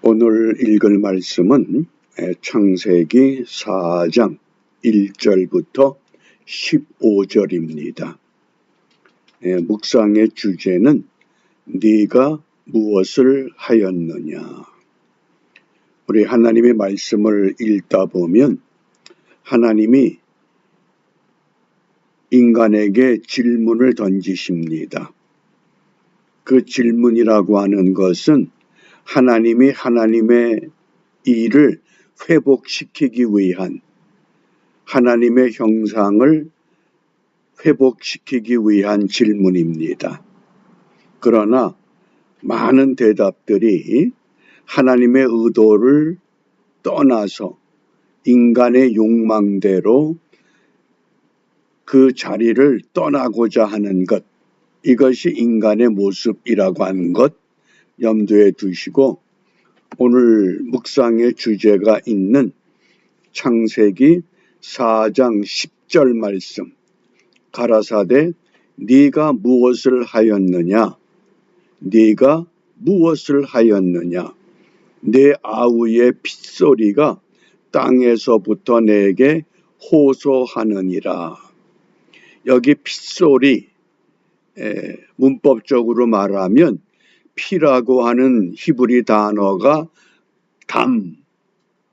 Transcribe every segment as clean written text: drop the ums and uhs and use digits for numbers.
오늘 읽을 말씀은 창세기 4장 1절부터 15절입니다. 묵상의 주제는 네가 무엇을 하였느냐. 우리 하나님의 말씀을 읽다 보면 하나님이 인간에게 질문을 던지십니다. 그 질문이라고 하는 것은 하나님이 하나님의 일을 회복시키기 위한, 하나님의 형상을 회복시키기 위한 질문입니다. 그러나 많은 대답들이 하나님의 의도를 떠나서 인간의 욕망대로 그 자리를 떠나고자 하는 것, 이것이 인간의 모습이라고 하는 것 염두에 두시고 오늘 묵상의 주제가 있는 창세기 4장 10절 말씀, 가라사대 네가 무엇을 하였느냐, 네가 무엇을 하였느냐, 내 아우의 핏소리가 땅에서부터 내게 호소하느니라. 여기 핏소리, 문법적으로 말하면 피라고 하는 히브리 단어가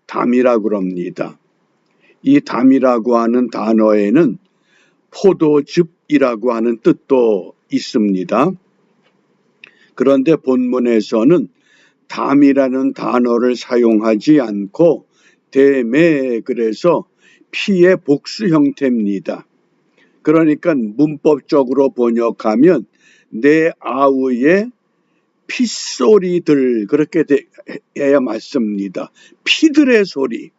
담이라고 합니다. 이 담이라고 하는 단어에는 포도즙이라고 하는 뜻도 있습니다. 그런데 본문에서는 담이라는 단어를 사용하지 않고 그래서 피의 복수 형태입니다. 그러니까 문법적으로 번역하면 내 아우의 핏소리들, 그렇게 해야 맞습니다. 피들의 소리,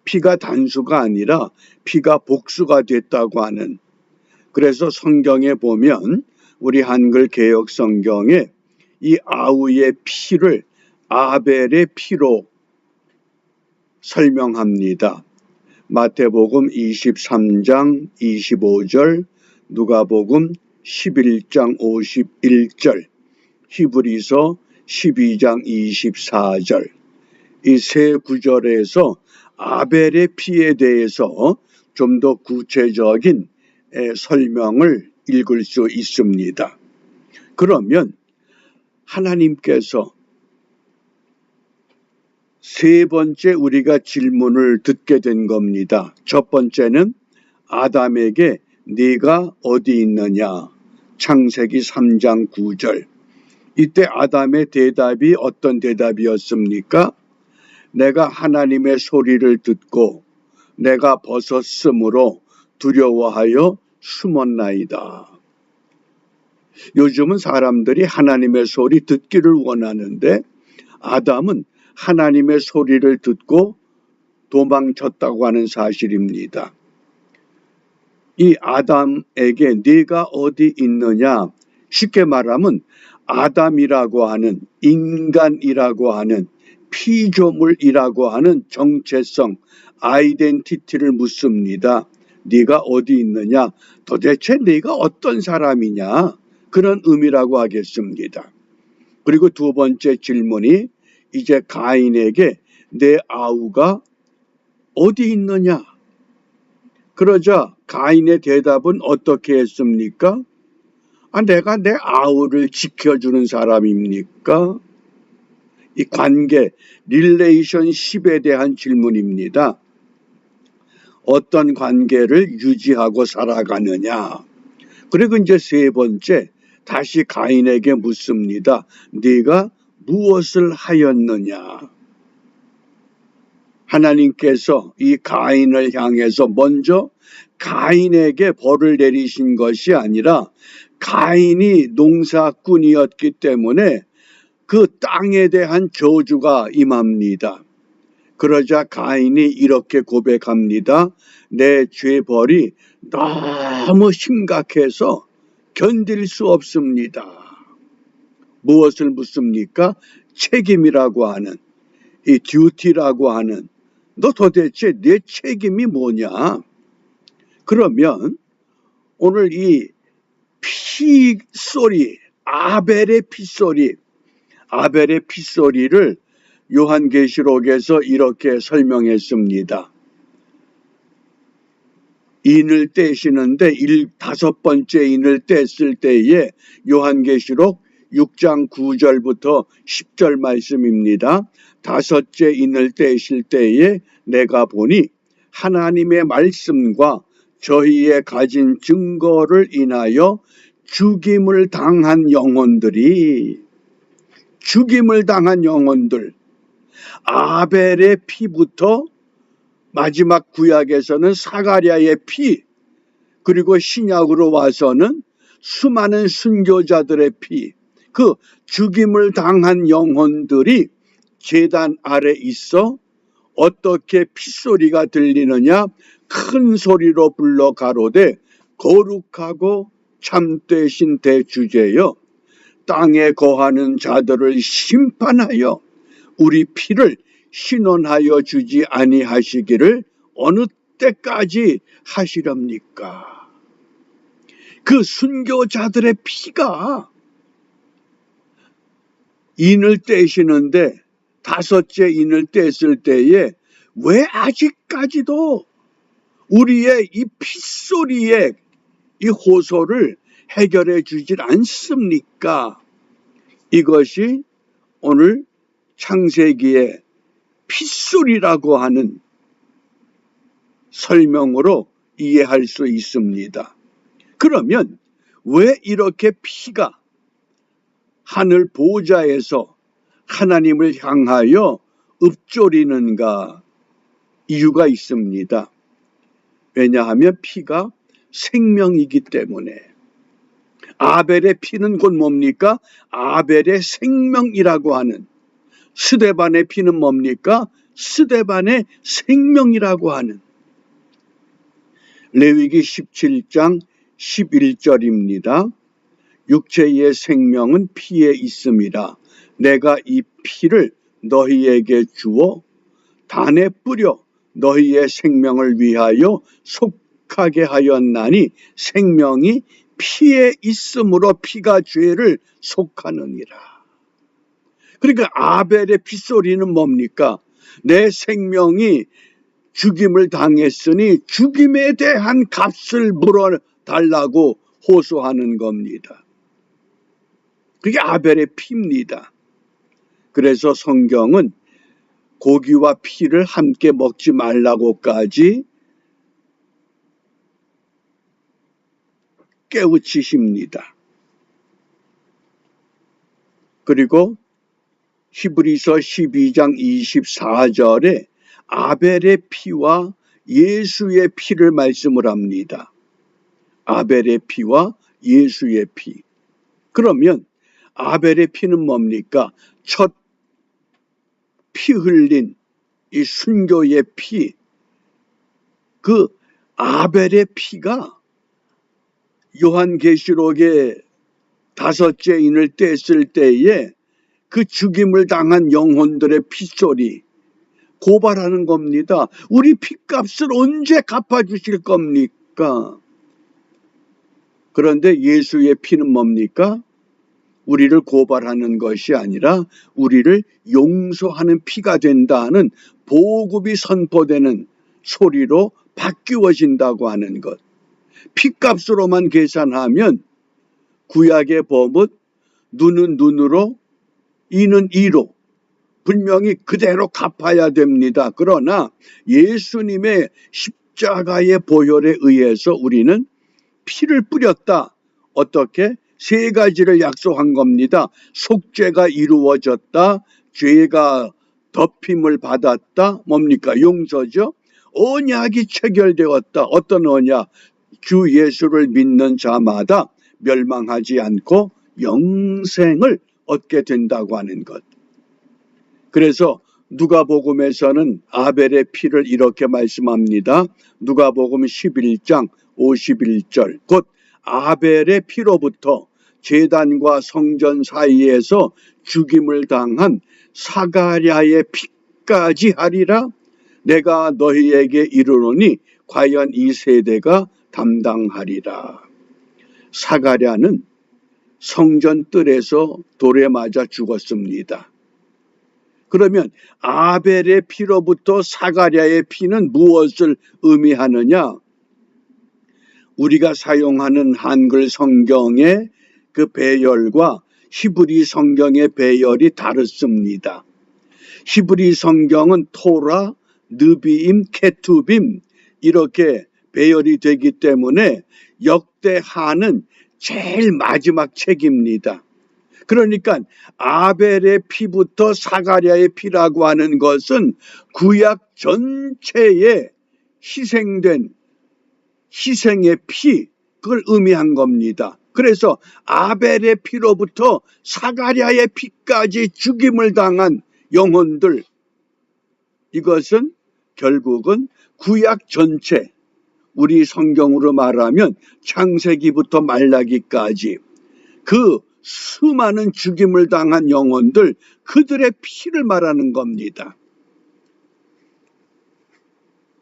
피가 단수가 아니라 피가 복수가 됐다고 하는. 그래서 성경에 보면 우리 한글 개역 성경에 이 아우의 피를 아벨의 피로 설명합니다. 마태복음 23장 25절, 누가복음 11장 51절, 히브리서 12장 24절, 이 세 구절에서 아벨의 피에 대해서 좀 더 구체적인 설명을 읽을 수 있습니다. 그러면 하나님께서 세 번째 우리가 질문을 듣게 된 겁니다. 첫 번째는 아담에게 네가 어디 있느냐, 창세기 3장 9절. 이때 아담의 대답이 어떤 대답이었습니까? 내가 하나님의 소리를 듣고 내가 벗었으므로 두려워하여 숨었나이다. 요즘은 사람들이 하나님의 소리 듣기를 원하는데 아담은 하나님의 소리를 듣고 도망쳤다고 하는 사실입니다. 이 아담에게 네가 어디 있느냐, 쉽게 말하면 아담이라고 하는, 인간이라고 하는, 피조물이라고 하는 정체성, 아이덴티티를 묻습니다. 네가 어디 있느냐, 도대체 네가 어떤 사람이냐, 그런 의미라고 하겠습니다. 그리고 두 번째 질문이 이제 가인에게 내 아우가 어디 있느냐. 그러자 가인의 대답은 어떻게 했습니까? 내가 내 아우를 지켜주는 사람입니까? 이 관계, 릴레이션십에 대한 질문입니다. 어떤 관계를 유지하고 살아가느냐. 그리고 이제 세 번째, 다시 가인에게 묻습니다. 네가 무엇을 하였느냐. 하나님께서 이 가인을 향해서 먼저 가인에게 벌을 내리신 것이 아니라 가인이 농사꾼이었기 때문에 그 땅에 대한 저주가 임합니다. 그러자 가인이 이렇게 고백합니다. 내 죄벌이 너무 심각해서 견딜 수 없습니다. 무엇을 묻습니까? 책임이라고 하는, 이 듀티라고 하는, 너 도대체 내 책임이 뭐냐? 그러면 오늘 이 피소리, 아벨의 피소리를 요한계시록에서 이렇게 설명했습니다. 인을 떼시는데 다섯 번째 인을 뗐을 때에 요한계시록 6장 9절부터 10절 말씀입니다. 다섯째 인을 떼실 때에 내가 보니 하나님의 말씀과 저희의 가진 증거를 인하여 죽임을 당한 영혼들, 아벨의 피부터 마지막 구약에서는 사가랴의 피, 그리고 신약으로 와서는 수많은 순교자들의 피, 그 죽임을 당한 영혼들이 제단 아래 있어 어떻게 핏소리가 들리느냐, 큰 소리로 불러 가로되 거룩하고 참되신 대주제여, 땅에 거하는 자들을 심판하여 우리 피를 신원하여 주지 아니하시기를 어느 때까지 하시렵니까? 그 순교자들의 피가 인을 떼시는데 다섯째 인을 뗐을 때에 왜 아직까지도 우리의 이 핏소리의 이 호소를 해결해 주질 않습니까? 이것이 오늘 창세기의 핏소리라고 하는 설명으로 이해할 수 있습니다. 그러면 왜 이렇게 피가 하늘 보좌에서 하나님을 향하여 읊조리는가? 이유가 있습니다. 왜냐하면 피가 생명이기 때문에. 아벨의 피는 곧 뭡니까? 아벨의 생명이라고 하는. 스데반의 피는 뭡니까? 스데반의 생명이라고 하는. 레위기 17장 11절입니다. 육체의 생명은 피에 있음이라. 내가 이 피를 너희에게 주어 단에 뿌려 너희의 생명을 위하여 속하게 하였나니 생명이 피에 있으므로 피가 죄를 속하느니라. 그러니까 아벨의 핏소리는 뭡니까? 내 생명이 죽임을 당했으니 죽임에 대한 값을 물어달라고 호소하는 겁니다. 그게 아벨의 피입니다. 그래서 성경은 고기와 피를 함께 먹지 말라고까지 깨우치십니다. 그리고 히브리서 12장 24절에 아벨의 피와 예수의 피를 말씀을 합니다. 아벨의 피와 예수의 피. 그러면 아벨의 피는 뭡니까? 첫 피 흘린 이 순교의 피. 그 아벨의 피가 요한계시록의 다섯째 인을 뗐을 때에 그 죽임을 당한 영혼들의 핏소리 고발하는 겁니다. 우리 핏값을 언제 갚아주실 겁니까? 그런데 예수의 피는 뭡니까? 우리를 고발하는 것이 아니라 우리를 용서하는 피가 된다는 보급이 선포되는 소리로 바뀌어진다고 하는 것. 핏값으로만 계산하면 구약의 법은 눈은 눈으로 이는 이로 분명히 그대로 갚아야 됩니다. 그러나 예수님의 십자가의 보혈에 의해서 우리는 피를 뿌렸다. 어떻게? 세 가지를 약속한 겁니다. 속죄가 이루어졌다. 죄가 덮임을 받았다. 뭡니까? 용서죠. 언약이 체결되었다. 어떤 언약? 주 예수를 믿는 자마다 멸망하지 않고 영생을 얻게 된다고 하는 것. 그래서 누가복음에서는 아벨의 피를 이렇게 말씀합니다. 누가복음 11장 51절. 곧 아벨의 피로부터 제단과 성전 사이에서 죽임을 당한 사가랴의 피까지 하리라. 내가 너희에게 이르노니 과연 이 세대가 담당하리라. 사가랴는 성전 뜰에서 돌에 맞아 죽었습니다. 그러면 아벨의 피로부터 사가랴의 피는 무엇을 의미하느냐? 우리가 사용하는 한글 성경의 그 배열과 히브리 성경의 배열이 다릅니다. 히브리 성경은 토라, 느비임, 케투빔 이렇게 배열이 되기 때문에 역대하는 제일 마지막 책입니다. 그러니까 아벨의 피부터 사가랴의 피라고 하는 것은 구약 전체에 희생된 희생의 피, 그걸 의미한 겁니다. 그래서 아벨의 피로부터 사가랴의 피까지 죽임을 당한 영혼들, 이것은 결국은 구약 전체, 우리 성경으로 말하면 창세기부터 말라기까지 그 수많은 죽임을 당한 영혼들, 그들의 피를 말하는 겁니다.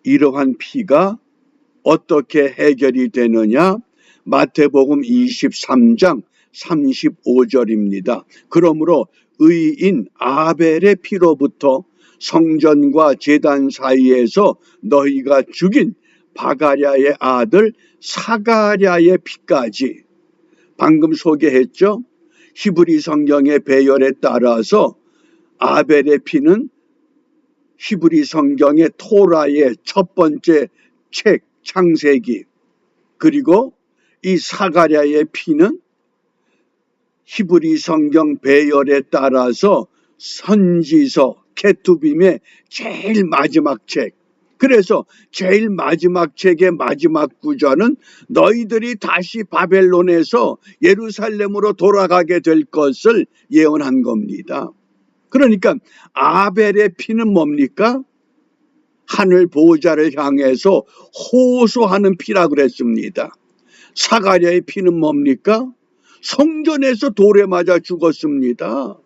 이러한 피가 어떻게 해결이 되느냐? 마태복음 23장 35절입니다. 그러므로 의인 아벨의 피로부터 성전과 제단 사이에서 너희가 죽인 바가랴의 아들 사가랴의 피까지, 방금 소개했죠? 히브리 성경의 배열에 따라서 아벨의 피는 히브리 성경의 토라의 첫 번째 책 창세기, 그리고 이 사가랴의 피는 히브리 성경 배열에 따라서 선지서 케투빔의 제일 마지막 책. 그래서 제일 마지막 책의 마지막 구절은 너희들이 다시 바벨론에서 예루살렘으로 돌아가게 될 것을 예언한 겁니다. 그러니까 아벨의 피는 뭡니까? 하늘 보호자를 향해서 호소하는 피라고 그랬습니다. 사가랴의 피는 뭡니까? 성전에서 돌에 맞아 죽었습니다.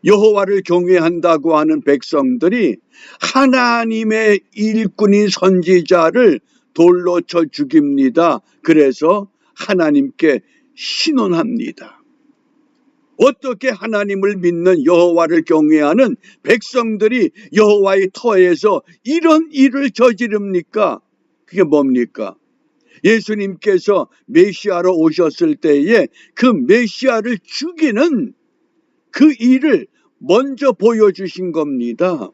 여호와를 경외한다고 하는 백성들이 하나님의 일꾼인 선지자를 돌로 쳐 죽입니다. 그래서 하나님께 신원합니다. 어떻게 하나님을 믿는 여호와를 경외하는 백성들이 여호와의 터에서 이런 일을 저지릅니까? 그게 뭡니까? 예수님께서 메시아로 오셨을 때에 그 메시아를 죽이는 그 일을 먼저 보여주신 겁니다.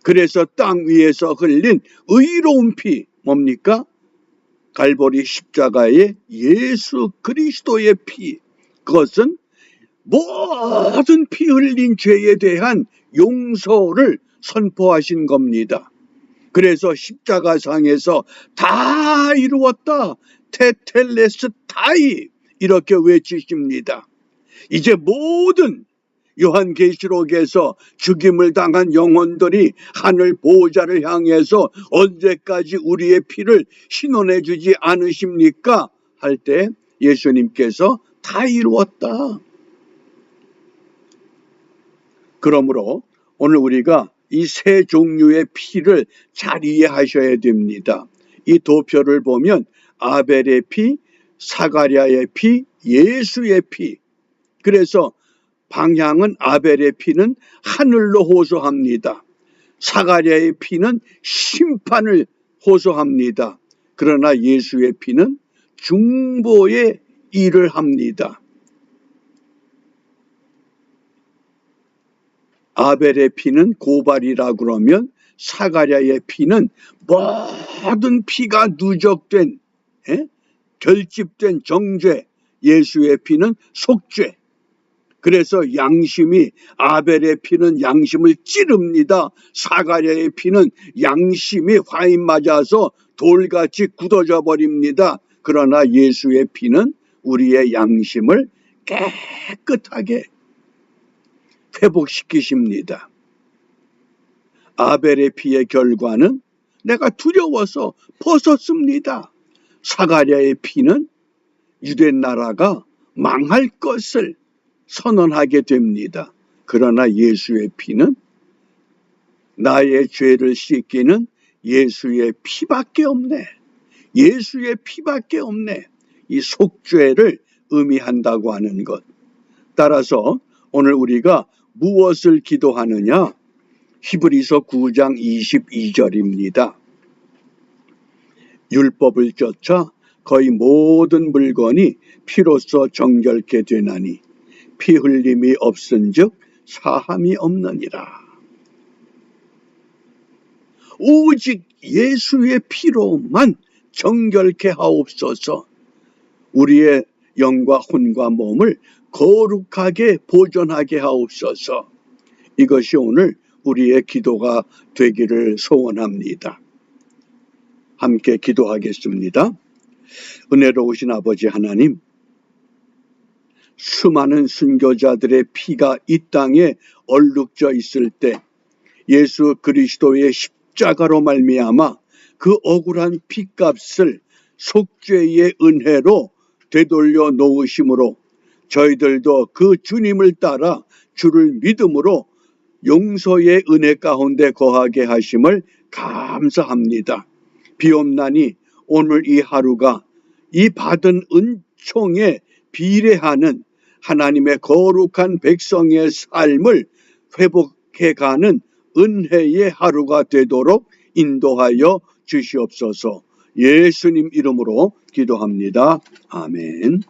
그래서 땅 위에서 흘린 의로운 피, 뭡니까? 갈보리 십자가의 예수 그리스도의 피, 그것은 모든 피 흘린 죄에 대한 용서를 선포하신 겁니다. 그래서 십자가상에서 다 이루었다, 테텔레스타이 이렇게 외치십니다. 이제 모든 요한계시록에서 죽임을 당한 영혼들이 하늘 보호자를 향해서 언제까지 우리의 피를 신원해 주지 않으십니까? 할 때 예수님께서 다 이루었다. 그러므로 오늘 우리가 이 세 종류의 피를 잘 이해하셔야 됩니다. 이 도표를 보면 아벨의 피, 사가랴의 피, 예수의 피. 그래서 방향은 아벨의 피는 하늘로 호소합니다. 사가랴의 피는 심판을 호소합니다. 그러나 예수의 피는 중보의 일을 합니다. 아벨의 피는 고발이라 그러면 사가랴의 피는 모든 피가 누적된 결집된 정죄, 예수의 피는 속죄. 그래서 양심이 아벨의 피는 양심을 찌릅니다. 사가랴의 피는 양심이 화인 맞아서 돌같이 굳어져 버립니다. 그러나 예수의 피는 우리의 양심을 깨끗하게 회복시키십니다. 아벨의 피의 결과는 내가 두려워서 벗었습니다. 사가랴의 피는 유대 나라가 망할 것을 선언하게 됩니다. 그러나 예수의 피는 나의 죄를 씻기는 예수의 피밖에 없네. 예수의 피밖에 없네. 이 속죄를 의미한다고 하는 것. 따라서 오늘 우리가 무엇을 기도하느냐? 히브리서 9장 22절입니다. 율법을 쫓아 거의 모든 물건이 피로써 정결케 되나니 피 흘림이 없은즉 사함이 없느니라. 오직 예수의 피로만 정결케 하옵소서. 우리의 영과 혼과 몸을 거룩하게 보존하게 하옵소서. 이것이 오늘 우리의 기도가 되기를 소원합니다. 함께 기도하겠습니다. 은혜로우신 아버지 하나님, 수많은 순교자들의 피가 이 땅에 얼룩져 있을 때 예수 그리스도의 십자가로 말미암아 그 억울한 피값을 속죄의 은혜로 되돌려 놓으심으로 저희들도 그 주님을 따라 주를 믿음으로 용서의 은혜 가운데 거하게 하심을 감사합니다. 비옵나니 오늘 이 하루가 이 받은 은총에 비례하는 하나님의 거룩한 백성의 삶을 회복해가는 은혜의 하루가 되도록 인도하여 주시옵소서. 예수님 이름으로 기도합니다. 아멘.